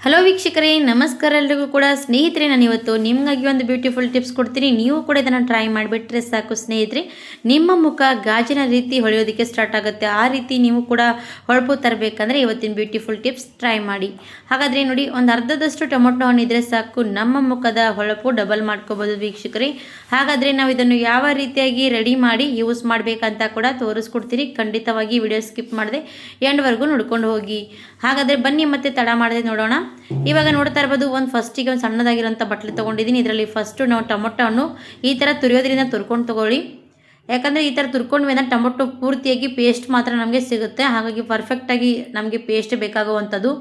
Hello ವೀಕ್ಷಕರೇ, ನಮಸ್ಕಾರ ಎಲ್ರಿಗೂ ಕೂಡ. ಸ್ನೇಹಿತರೆ, ನಾನು ಇವತ್ತು ನಿಮಗಾಗಿ ಒಂದು ಬ್ಯೂಟಿಫುಲ್ ಟಿಪ್ಸ್ ಕೊಡ್ತೀನಿ. ನೀವು ಕೂಡ ಇದನ್ನು ಟ್ರೈ ಮಾಡಿಬಿಟ್ರೆ ಸಾಕು ಸ್ನೇಹಿತರೆ, ನಿಮ್ಮ ಮುಖ ಗಾಜಿನ ರೀತಿ ಹೊಳೆಯೋದಕ್ಕೆ ಸ್ಟಾರ್ಟ್ ಆಗುತ್ತೆ. ಆ ರೀತಿ ನೀವು ಕೂಡ ಹೊಳಪು ತರಬೇಕಂದ್ರೆ ಇವತ್ತಿನ ಬ್ಯೂಟಿಫುಲ್ ಟಿಪ್ಸ್ ಟ್ರೈ ಮಾಡಿ. ಹಾಗಾದರೆ ನೋಡಿ, ಒಂದು ಅರ್ಧದಷ್ಟು ಟೊಮೊಟೊ ಹಣ್ಣು ಇದ್ದರೆ ಸಾಕು, ನಮ್ಮ ಮುಖದ ಹೊಳಪು ಡಬಲ್ ಮಾಡ್ಕೋಬೋದು ವೀಕ್ಷಕರೇ. ಹಾಗಾದರೆ ನಾವು ಇದನ್ನು ಯಾವ ರೀತಿಯಾಗಿ ರೆಡಿ ಮಾಡಿ ಯೂಸ್ ಮಾಡಬೇಕಂತ ಕೂಡ ತೋರಿಸ್ಕೊಡ್ತೀನಿ. ಖಂಡಿತವಾಗಿ ವಿಡಿಯೋ ಸ್ಕಿಪ್ ಮಾಡದೆ ಎಂಡ್ವರೆಗೂ ನೋಡ್ಕೊಂಡು ಹೋಗಿ. ಹಾಗಾದರೆ ಬನ್ನಿ ಮತ್ತೆ ತಡ ಮಾಡದೆ ನೋಡೋಣ. ಇವಾಗ ನೋಡ್ತಾ ಇರ್ಬೋದು, ಫಸ್ಟಿಗೆ ಒಂದು ಸಣ್ಣದಾಗಿರೋಂಥ ಬಟ್ಲು ತೊಗೊಂಡಿದ್ದೀನಿ. ಇದರಲ್ಲಿ ಫಸ್ಟು ನಾವು ಟೊಮೊಟೊ ಹಣ್ಣು ಈ ಥರ ತುರಿಯೋದ್ರಿಂದ ತುರ್ಕೊಂಡು ತೊಗೊಳ್ಳಿ. ಯಾಕಂದರೆ ಈ ಥರ ತುರ್ಕೊಂಡ್ವಿ ಅಂದರೆ ಟೊಮೊಟೊ ಪೂರ್ತಿಯಾಗಿ ಪೇಸ್ಟ್ ಮಾತ್ರ ನಮಗೆ ಸಿಗುತ್ತೆ. ಹಾಗಾಗಿ ಪರ್ಫೆಕ್ಟಾಗಿ ನಮಗೆ ಪೇಸ್ಟ್ ಬೇಕಾಗುವಂಥದ್ದು.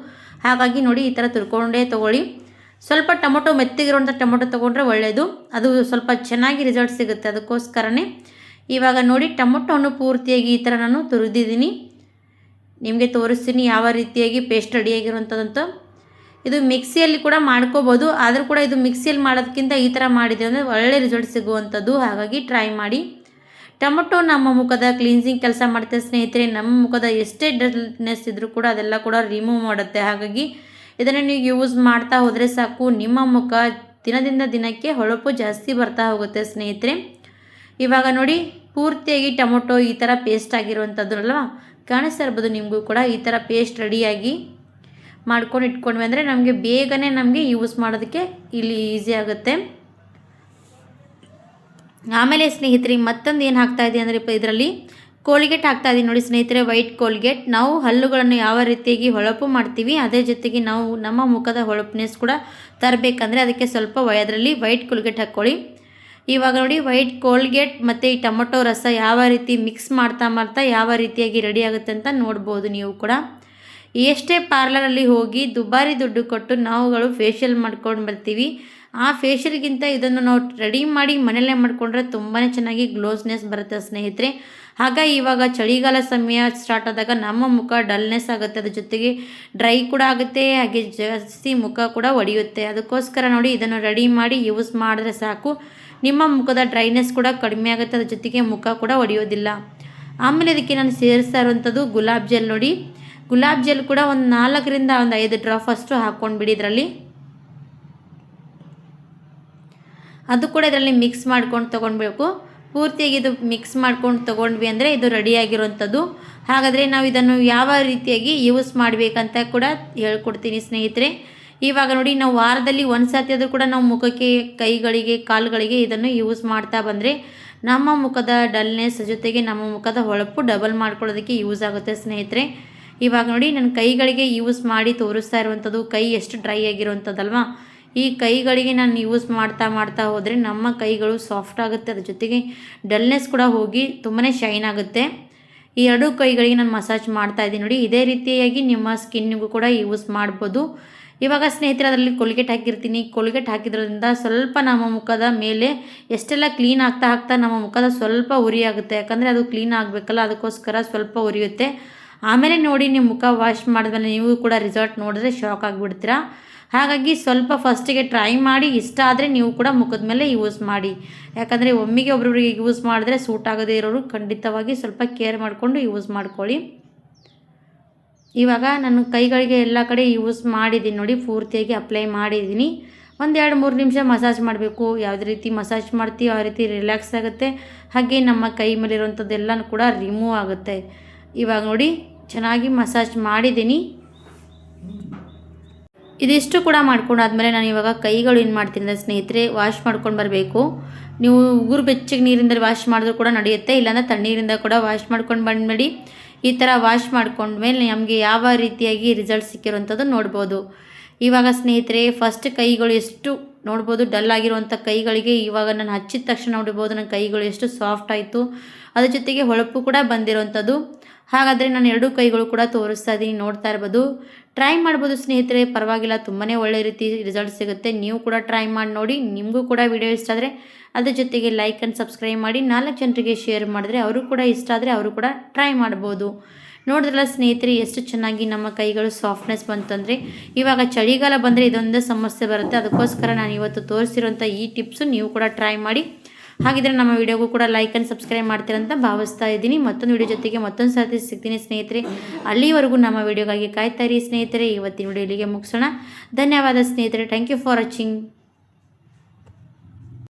ಹಾಗಾಗಿ ನೋಡಿ, ಈ ಥರ ತುರ್ಕೊಂಡೇ ತೊಗೊಳ್ಳಿ. ಸ್ವಲ್ಪ ಟೊಮೊಟೊ ಮೆತ್ತಗಿರುವಂಥ ಟೊಮೊಟೊ ತೊಗೊಂಡ್ರೆ ಒಳ್ಳೆಯದು, ಅದು ಸ್ವಲ್ಪ ಚೆನ್ನಾಗಿ ರಿಸಲ್ಟ್ ಸಿಗುತ್ತೆ. ಅದಕ್ಕೋಸ್ಕರನೇ ಇವಾಗ ನೋಡಿ, ಟೊಮೊಟೊ ಹಣ್ಣು ಪೂರ್ತಿಯಾಗಿ ಈ ಥರ ನಾನು ತುರಿದಿದ್ದೀನಿ. ನಿಮಗೆ ತೋರಿಸ್ತೀನಿ ಯಾವ ರೀತಿಯಾಗಿ ಪೇಸ್ಟ್ ರೆಡಿಯಾಗಿರುವಂಥದ್ದಂತ. ಇದು ಮಿಕ್ಸಿಯಲ್ಲಿ ಕೂಡ ಮಾಡ್ಕೋಬೋದು, ಆದರೂ ಕೂಡ ಇದು ಮಿಕ್ಸಿಯಲ್ಲಿ ಮಾಡೋದಕ್ಕಿಂತ ಈ ಥರ ಮಾಡಿದರೆ ಅಂದರೆ ಒಳ್ಳೆ ರಿಸಲ್ಟ್ ಸಿಗುವಂಥದ್ದು. ಹಾಗಾಗಿ ಟ್ರೈ ಮಾಡಿ. ಟೊಮೊಟೊ ನಮ್ಮ ಮುಖದ ಕ್ಲೀನ್ಸಿಂಗ್ ಕೆಲಸ ಮಾಡುತ್ತೆ ಸ್ನೇಹಿತರೆ. ನಮ್ಮ ಮುಖದ ಎಷ್ಟೇ ಡಲ್ನೆಸ್ ಇದ್ದರೂ ಕೂಡ ಅದೆಲ್ಲ ಕೂಡ ರಿಮೂವ್ ಮಾಡುತ್ತೆ. ಹಾಗಾಗಿ ಇದನ್ನು ನೀವು ಯೂಸ್ ಮಾಡ್ತಾ ಹೋದರೆ ಸಾಕು, ನಿಮ್ಮ ಮುಖ ದಿನದಿಂದ ದಿನಕ್ಕೆ ಹೊಳಪು ಜಾಸ್ತಿ ಬರ್ತಾ ಹೋಗುತ್ತೆ ಸ್ನೇಹಿತರೆ. ಇವಾಗ ನೋಡಿ, ಪೂರ್ತಿಯಾಗಿ ಟೊಮೊಟೊ ಈ ಥರ ಪೇಸ್ಟ್ ಆಗಿರುವಂಥದ್ದು ಅಲ್ವಾ, ಕಾಣಿಸ್ತಾ ಇರ್ಬೋದು ನಿಮಗೂ ಕೂಡ. ಈ ಥರ ಪೇಸ್ಟ್ ರೆಡಿಯಾಗಿ ಮಾಡ್ಕೊಂಡು ಇಟ್ಕೊಂಡ್ವಿ ಅಂದರೆ ನಮಗೆ ಬೇಗನೆ ನಮಗೆ ಯೂಸ್ ಮಾಡೋದಕ್ಕೆ ಇಲ್ಲಿ ಈಸಿ ಆಗುತ್ತೆ. ಆಮೇಲೆ ಸ್ನೇಹಿತರೆ, ಮತ್ತೊಂದು ಏನು ಹಾಕ್ತಾಯಿದ್ದೀನಿ ಅಂದರೆ ಇದರಲ್ಲಿ ಕೋಲ್ಗೇಟ್ ಹಾಕ್ತಾಯಿದ್ದೀನಿ ನೋಡಿ ಸ್ನೇಹಿತರೆ, ವೈಟ್ ಕೋಲ್ಗೇಟ್. ನಾವು ಹಲ್ಲುಗಳನ್ನು ಯಾವ ರೀತಿಯಾಗಿ ಹೊಳಪು ಮಾಡ್ತೀವಿ, ಅದೇ ಜೊತೆಗೆ ನಾವು ನಮ್ಮ ಮುಖದ ಹೊಳಪನೆಸ್ ಕೂಡ ತರಬೇಕಂದ್ರೆ ಅದಕ್ಕೆ ಸ್ವಲ್ಪ ಅದರಲ್ಲಿ ವೈಟ್ ಕೋಲ್ಗೇಟ್ ಹಾಕ್ಕೊಳ್ಳಿ. ಇವಾಗ ನೋಡಿ, ವೈಟ್ ಕೋಲ್ಗೇಟ್ ಮತ್ತು ಈ ಟೊಮೊಟೊ ರಸ ಯಾವ ರೀತಿ ಮಿಕ್ಸ್ ಮಾಡ್ತಾ ಯಾವ ರೀತಿಯಾಗಿ ರೆಡಿ ಆಗುತ್ತೆ ಅಂತ ನೋಡ್ಬೋದು ನೀವು ಕೂಡ. ಎಷ್ಟೇ ಪಾರ್ಲರಲ್ಲಿ ಹೋಗಿ ದುಬಾರಿ ದುಡ್ಡು ಕೊಟ್ಟು ನಾವುಗಳು ಫೇಶಿಯಲ್ ಮಾಡ್ಕೊಂಡು ಬರ್ತೀವಿ, ಆ ಫೇಶಿಯಲ್ಗಿಂತ ಇದನ್ನು ನಾವು ರೆಡಿ ಮಾಡಿ ಮನೆಯಲ್ಲೇ ಮಾಡಿಕೊಂಡ್ರೆ ತುಂಬಾ ಚೆನ್ನಾಗಿ ಗ್ಲೋಸ್ನೆಸ್ ಬರುತ್ತೆ ಸ್ನೇಹಿತರೆ. ಹಾಗಾಗಿ ಇವಾಗ ಚಳಿಗಾಲ ಸಮಯ ಸ್ಟಾರ್ಟ್ ಆದಾಗ ನಮ್ಮ ಮುಖ ಡಲ್ನೆಸ್ ಆಗುತ್ತೆ, ಅದ್ರ ಜೊತೆಗೆ ಡ್ರೈ ಕೂಡ ಆಗುತ್ತೆ, ಹಾಗೆ ಜಾಸ್ತಿ ಮುಖ ಕೂಡ ಒಡೆಯುತ್ತೆ. ಅದಕ್ಕೋಸ್ಕರ ನೋಡಿ, ಇದನ್ನು ರೆಡಿ ಮಾಡಿ ಯೂಸ್ ಮಾಡಿದ್ರೆ ಸಾಕು, ನಿಮ್ಮ ಮುಖದ ಡ್ರೈನೆಸ್ ಕೂಡ ಕಡಿಮೆ ಆಗುತ್ತೆ, ಅದ್ರ ಜೊತೆಗೆ ಮುಖ ಕೂಡ ಒಡೆಯೋದಿಲ್ಲ. ಆಮೇಲೆ ಇದಕ್ಕೆ ನಾನು ಸೇರಿಸ್ತಾ ಇರುವಂಥದ್ದು ಗುಲಾಬ್ ಜೆಲ್ ನೋಡಿ. ಗುಲಾಬ್ ಜೆಲ್ ಕೂಡ ಒಂದು 4ರಿಂದ 5 ಡ್ರಾಪ್ ಅಷ್ಟು ಹಾಕ್ಕೊಂಡ್ಬಿಡಿ ಇದರಲ್ಲಿ. ಅದು ಕೂಡ ಇದರಲ್ಲಿ ಮಿಕ್ಸ್ ಮಾಡ್ಕೊಂಡು ತೊಗೊಳ್ಬೇಕು. ಪೂರ್ತಿಯಾಗಿ ಇದು ಮಿಕ್ಸ್ ಮಾಡ್ಕೊಂಡು ತೊಗೊಂಡ್ವಿ ಅಂದರೆ ಇದು ರೆಡಿಯಾಗಿರುವಂಥದ್ದು. ಹಾಗಾದರೆ ನಾವು ಇದನ್ನು ಯಾವ ರೀತಿಯಾಗಿ ಯೂಸ್ ಮಾಡಬೇಕಂತ ಕೂಡ ಹೇಳ್ಕೊಡ್ತೀನಿ ಸ್ನೇಹಿತರೆ. ಇವಾಗ ನೋಡಿ, ನಾವು ವಾರದಲ್ಲಿ ಒಂದು ಸರ್ತಿ ಆದರೂ ಕೂಡ ನಾವು ಮುಖಕ್ಕೆ, ಕೈಗಳಿಗೆ, ಕಾಲುಗಳಿಗೆ ಇದನ್ನು ಯೂಸ್ ಮಾಡ್ತಾ ಬಂದರೆ ನಮ್ಮ ಮುಖದ ಡಲ್ನೆಸ್ ಜೊತೆಗೆ ನಮ್ಮ ಮುಖದ ಹೊಳಪು ಡಬಲ್ ಮಾಡ್ಕೊಳ್ಳೋದಕ್ಕೆ ಯೂಸ್ ಆಗುತ್ತೆ ಸ್ನೇಹಿತರೆ. ಇವಾಗ ನೋಡಿ, ನಾನು ಕೈಗಳಿಗೆ ಯೂಸ್ ಮಾಡಿ ತೋರಿಸ್ತಾ ಇರುವಂಥದ್ದು. ಕೈ ಎಷ್ಟು ಡ್ರೈ ಆಗಿರುವಂಥದ್ದಲ್ವಾ, ಈ ಕೈಗಳಿಗೆ ನಾನು ಯೂಸ್ ಮಾಡ್ತಾ ಹೋದರೆ ನಮ್ಮ ಕೈಗಳು ಸಾಫ್ಟ್ ಆಗುತ್ತೆ, ಅದ್ರ ಜೊತೆಗೆ ಡಲ್ನೆಸ್ ಕೂಡ ಹೋಗಿ ತುಂಬಾ ಶೈನ್ ಆಗುತ್ತೆ. ಈ 2 ಕೈಗಳಿಗೆ ನಾನು ಮಸಾಜ್ ಮಾಡ್ತಾ ಇದ್ದೀನಿ ನೋಡಿ. ಇದೇ ರೀತಿಯಾಗಿ ನಿಮ್ಮ ಸ್ಕಿನ್ನಿಗೂ ಕೂಡ ಯೂಸ್ ಮಾಡ್ಬೋದು. ಇವಾಗ ಸ್ನೇಹಿತರೆ, ಅದರಲ್ಲಿ ಕೋಲ್ಗೇಟ್ ಹಾಕಿರ್ತೀನಿ. ಕೋಲ್ಗೇಟ್ ಹಾಕಿದ್ರಿಂದ ಸ್ವಲ್ಪ ನಮ್ಮ ಮುಖದ ಮೇಲೆ ಎಷ್ಟೆಲ್ಲ ಕ್ಲೀನ್ ಆಗ್ತಾ ನಮ್ಮ ಮುಖದ ಸ್ವಲ್ಪ ಉರಿ ಆಗುತ್ತೆ. ಯಾಕಂದರೆ ಅದು ಕ್ಲೀನ್ ಆಗಬೇಕಲ್ಲ, ಅದಕ್ಕೋಸ್ಕರ ಸ್ವಲ್ಪ ಉರಿಯುತ್ತೆ. ಆಮೇಲೆ ನೋಡಿ, ನಿಮ್ಮ ಮುಖ ವಾಶ್ ಮಾಡಿದ್ಮೇಲೆ ನೀವು ಕೂಡ ರಿಸಲ್ಟ್ ನೋಡಿದ್ರೆ ಶಾಕ್ ಆಗಿಬಿಡ್ತೀರಾ. ಹಾಗಾಗಿ ಸ್ವಲ್ಪ ಫಸ್ಟಿಗೆ ಟ್ರೈ ಮಾಡಿ, ಇಷ್ಟ ಆದರೆ ನೀವು ಕೂಡ ಮುಖದ ಮೇಲೆ ಯೂಸ್ ಮಾಡಿ. ಯಾಕಂದರೆ ಒಮ್ಮೆಗೆ ಒಬ್ಬೊಬ್ಬರಿಗೆ ಯೂಸ್ ಮಾಡಿದ್ರೆ ಸೂಟ್ ಆಗದೇ ಇರೋರು ಖಂಡಿತವಾಗಿ ಸ್ವಲ್ಪ ಕೇರ್ ಮಾಡಿಕೊಂಡು ಯೂಸ್ ಮಾಡ್ಕೊಳ್ಳಿ. ಇವಾಗ ನಾನು ಕೈಗಳಿಗೆ ಎಲ್ಲ ಕಡೆ ಯೂಸ್ ಮಾಡಿದ್ದೀನಿ ನೋಡಿ, ಪೂರ್ತಿಯಾಗಿ ಅಪ್ಲೈ ಮಾಡಿದ್ದೀನಿ. ಒಂದು 2-3 ನಿಮಿಷ ಮಸಾಜ್ ಮಾಡಬೇಕು. ಯಾವುದೇ ರೀತಿ ಮಸಾಜ್ ಮಾಡ್ತೀವಿ ಆ ರೀತಿ ರಿಲ್ಯಾಕ್ಸ್ ಆಗುತ್ತೆ, ಹಾಗೆ ನಮ್ಮ ಕೈ ಮೇಲಿರುವಂಥದ್ದೆಲ್ಲನೂ ಕೂಡ ರಿಮೂವ್ ಆಗುತ್ತೆ. ಇವಾಗ ನೋಡಿ, ಚೆನ್ನಾಗಿ ಮಸಾಜ್ ಮಾಡಿದ್ದೀನಿ. ಇದಿಷ್ಟು ಕೂಡ ಮಾಡ್ಕೊಂಡಾದ್ಮೇಲೆ ನಾನು ಇವಾಗ ಕೈಗಳು ಏನು ಮಾಡ್ತೀನಿ ಅಂದರೆ ಸ್ನೇಹಿತರೆ, ವಾಶ್ ಮಾಡ್ಕೊಂಡು ಬರಬೇಕು. ನೀವು ಉಗುರು ಬೆಚ್ಚಗೆ ನೀರಿಂದಲೇ ವಾಶ್ ಮಾಡಿದ್ರೂ ಕೂಡ ನಡೆಯುತ್ತೆ, ಇಲ್ಲಾಂದರೆ ತಣ್ಣೀರಿಂದ ಕೂಡ ವಾಶ್ ಮಾಡ್ಕೊಂಡು ಬಂದ್ಬೇಡಿ. ಈ ಥರ ವಾಶ್ ಮಾಡ್ಕೊಂಡ್ಮೇಲೆ ನಮಗೆ ಯಾವ ರೀತಿಯಾಗಿ ರಿಸಲ್ಟ್ ಸಿಕ್ಕಿರುವಂಥದ್ದು ನೋಡ್ಬೋದು. ಇವಾಗ ಸ್ನೇಹಿತರೆ, ಫಸ್ಟ್ ಕೈಗಳು ಎಷ್ಟು ನೋಡ್ಬೋದು ಡಲ್ ಆಗಿರುವಂಥ ಕೈಗಳಿಗೆ ಇವಾಗ ನಾನು ಹಚ್ಚಿದ ತಕ್ಷಣ ನೋಡ್ಬೋದು ನನ್ನ ಕೈಗಳು ಎಷ್ಟು ಸಾಫ್ಟ್ ಆಯಿತು, ಅದ್ರ ಜೊತೆಗೆ ಹೊಳಪು ಕೂಡ ಬಂದಿರುವಂಥದ್ದು. ಹಾಗಾದರೆ ನಾನು 2 ಕೈಗಳು ಕೂಡ ತೋರಿಸ್ತಾ ಇದ್ದೀನಿ, ನೋಡ್ತಾ ಇರ್ಬೋದು. ಟ್ರೈ ಮಾಡ್ಬೋದು ಸ್ನೇಹಿತರೆ, ಪರವಾಗಿಲ್ಲ, ತುಂಬಾ ಒಳ್ಳೆ ರೀತಿ ರಿಸಲ್ಟ್ ಸಿಗುತ್ತೆ. ನೀವು ಕೂಡ ಟ್ರೈ ಮಾಡಿ ನೋಡಿ. ನಿಮಗೂ ಕೂಡ ವಿಡಿಯೋ ಇಷ್ಟ ಆದರೆ ಅದ್ರ ಜೊತೆಗೆ ಲೈಕ್ ಆ್ಯಂಡ್ ಸಬ್ಸ್ಕ್ರೈಬ್ ಮಾಡಿ 4 ಜನರಿಗೆ ಶೇರ್ ಮಾಡಿದ್ರೆ ಅವರು ಕೂಡ ಇಷ್ಟ ಆದರೆ ಅವರು ಕೂಡ ಟ್ರೈ ಮಾಡ್ಬೋದು. ನೋಡಿದ್ರಲ್ಲ ಸ್ನೇಹಿತರೆ, ಎಷ್ಟು ಚೆನ್ನಾಗಿ ನಮ್ಮ ಕೈಗಳು ಸಾಫ್ಟ್ನೆಸ್ ಬಂತಂದರೆ. ಇವಾಗ ಚಳಿಗಾಲ ಬಂದರೆ ಇದೊಂದೇ ಸಮಸ್ಯೆ ಬರುತ್ತೆ, ಅದಕ್ಕೋಸ್ಕರ ನಾನು ಇವತ್ತು ತೋರಿಸಿರೋಂಥ ಈ ಟಿಪ್ಸು ನೀವು ಕೂಡ ಟ್ರೈ ಮಾಡಿ. ಹಾಗಿದ್ರೆ ನಮ್ಮ ವಿಡಿಯೋಗೂ ಕೂಡ ಲೈಕ್ ಆ್ಯಂಡ್ ಸಬ್ಸ್ಕ್ರೈಬ್ ಮಾಡ್ತೀರಂತ ಭಾವಿಸ್ತಾ ಇದ್ದೀನಿ. ಮತ್ತೊಂದು ವಿಡಿಯೋ ಜೊತೆಗೆ ಮತ್ತೊಂದು ಸರ್ತಿ ಸಿಗ್ತೀನಿ ಸ್ನೇಹಿತರೆ. ಅಲ್ಲಿವರೆಗೂ ನಮ್ಮ ವಿಡಿಯೋಗಾಗಿ ಕಾಯ್ತಾ ಇರಿ ಸ್ನೇಹಿತರೆ. ಇವತ್ತಿನ ವಿಡಿಯೋ ಇಲ್ಲಿಗೆ ಮುಗಿಸೋಣ. ಧನ್ಯವಾದ ಸ್ನೇಹಿತರೆ. Thank you for watching.